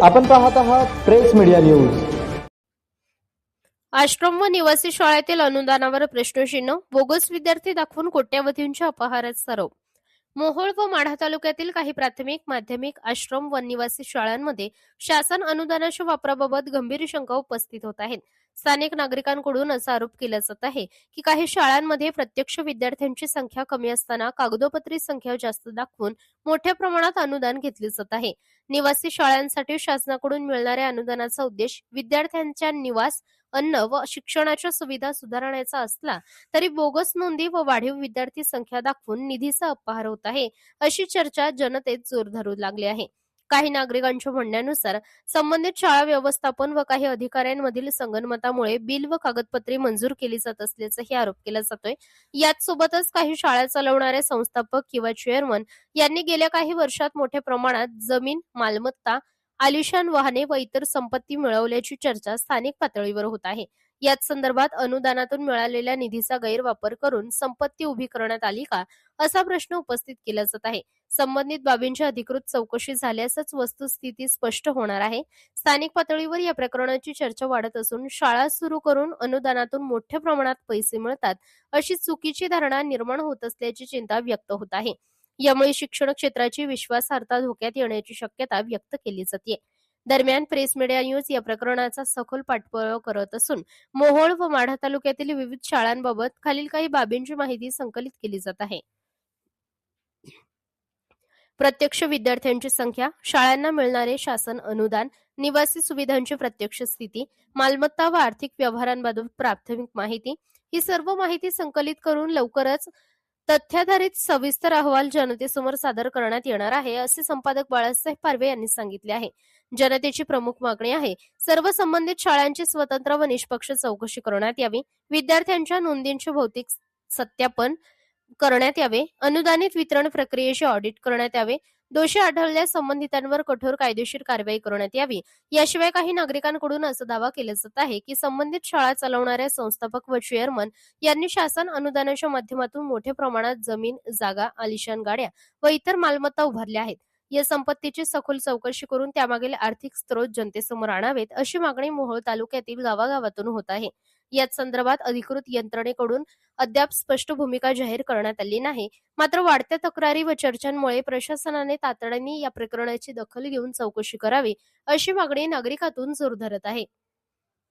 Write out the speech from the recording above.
आपण पाहत आहात प्रेस मीडिया न्यूज. आश्रम व निवासी शाळेतील अनुदानावर प्रश्नचिन्ह, बोगस विद्यार्थी दाखवून कोट्यवधींच्या अपहाराचा आरोप. मोहोळ व माढा तालुक्यातील काही प्राथमिक, माध्यमिक, आश्रम व निवासी शाळांमध्ये शासन अनुदानाच्या वापराबाबत गंभीर शंका उपस्थित होत आहेत. स्थानिक नागरिकांकडून असा आरोप केला जात आहे की काही शाळांमध्ये प्रत्यक्ष विद्यार्थ्यांची संख्या कमी असताना कागदोपत्री संख्या जास्त दाखवून मोठ्या प्रमाणात अनुदान घेतले जात आहे. निवासी शाळांसाठी शासनाकडून मिळणाऱ्या अनुदानाचा उद्देश विद्यार्थ्यांच्या निवास, अन्न व शिक्षणाच्या सुविधा सुधारण्याचा असला तरी बोगस नोंदी व वाढीव विद्यार्थी संख्या दाखवून निधीचा अपहार होत आहे, अशी चर्चा जनतेत जोर धरू लागली आहे. काही नागरिकांच्या म्हणण्यानुसार संबंधित शाळा व्यवस्थापन व काही अधिकाऱ्यांमधील संगनमतामुळे बिल व कागदपत्रे मंजूर केली जात असल्याचाही आरोप केला जातोय. याच सोबतच काही शाळा चालवणारे संस्थापक किंवा चेअरमन यांनी गेल्या काही वर्षात मोठ्या प्रमाणात जमीन, मालमत्ता, आलिशान वाहने व इतर संपत्ती मिळवल्याची चर्चा स्थानिक पातळीवर होत आहे. याच संदर्भात अनुदानातून मिळालेल्या निधीचा गैरवापर करून संपत्ती उभी करण्यात आली का, असा प्रश्न उपस्थित केला जात आहे. संबंधित बाबींची अधिकृत चौकशी झाल्यासच वस्तुस्थिती स्पष्ट होणार आहे. स्थानिक पातळीवर या प्रकरणाची चर्चा वाढत असून शाळा सुरू करून अनुदानातून मोठ्या प्रमाणात पैसे मिळतात अशी चुकीची धारणा निर्माण होत असल्याची चिंता व्यक्त होत आहे. यामुळे शिक्षण क्षेत्राची विश्वासार्हता धोक्यात येण्याची शक्यता व्यक्त केली जाते. दरम्यान प्रेस मीडिया न्यूज या प्रकरणाचा सखोल पाठपुरावा करत असून मोहोळ व माढा तालुक्यातील विविध शाळांबाबत खालील काही बाबींची माहिती संकलित केली जात आहे. प्रत्यक्ष विद्यार्थ्यांची संख्या, शाळांना मिळणारे शासन अनुदान, निवासी सुविधांची प्रत्यक्ष स्थिती, मालमत्ता व आर्थिक व्यवहारांबाबत प्राथमिक माहिती, ही सर्व माहिती संकलित करून लवकरच तथ्याधारित सविस्तर अहवाल जनतेसमोर सादर करण्यात येणार आहे, असे संपादक बाळासाहेब पारवे यांनी सांगितले आहे. जनतेची प्रमुख मागणी आहे, सर्व संबंधित शाळांची स्वतंत्र व निष्पक्ष चौकशी करण्यात यावी, विद्यार्थ्यांच्या नोंदींचे भौतिक सत्यापन करण्यात यावे, अनुदानित वितरण प्रक्रियेचे ऑडिट करण्यात यावे, दोषी आढळल्यास संबंधितांवर कठोर कायदेशीर कारवाई करण्यात यावी. याशिवाय काही नागरिकांकडून असा दावा केला जात आहे की संबंधित शाळा चालवणाऱ्या संस्थापक व चेअरमन यांनी शासन अनुदानाच्या माध्यमातून मोठ्या प्रमाणात जमीन, जागा, आलिशान गाड्या व इतर मालमत्ता उभारल्या आहेत. या संपत्तीची सखोल चौकशी करून त्यामागील आर्थिक स्रोत जनतेसमोर आणावेत, अशी मागणी मोहोळ तालुक्यातील गावागावातून होत आहे. याच संदर्भात अधिकृत यंत्रणेकडून अद्याप स्पष्ट भूमिका जाहीर करण्यात आली नाही. मात्र वाढत्या तक्रारी व चर्चांमुळे प्रशासनाने तातडीने या प्रकरणाची दखल घेऊन चौकशी करावी, अशी मागणी नागरिकातून जोर धरत आहे.